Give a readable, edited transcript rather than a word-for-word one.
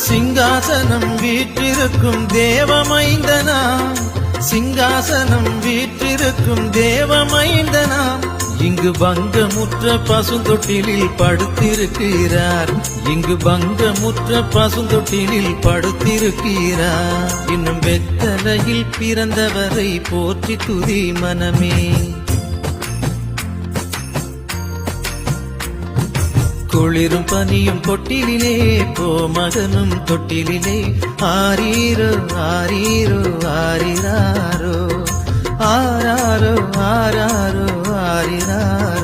சிங்காசனம் வீற்றிருக்கும் தேவமைந்தனா, சிங்காசனம் வீற்றிருக்கும் தேவமைந்தனா, இங்கு பங்கமுற்ற பசுந்தொட்டிலில் படுத்திருக்கிறார், இங்கு பங்கமுற்ற பசுந்தொட்டிலில் படுத்திருக்கிறார். இன்னும் வெத்தலையில் பிறந்தவரை போற்றி துதி மனமே. குளிரும் பனியும் கொட்டிலே போ மகனும் தொட்டிலே, ஆரீரோ ஆரீரோ ஆரிராரோ, ஆராரோ ஆராரோ ஆரிராரோ.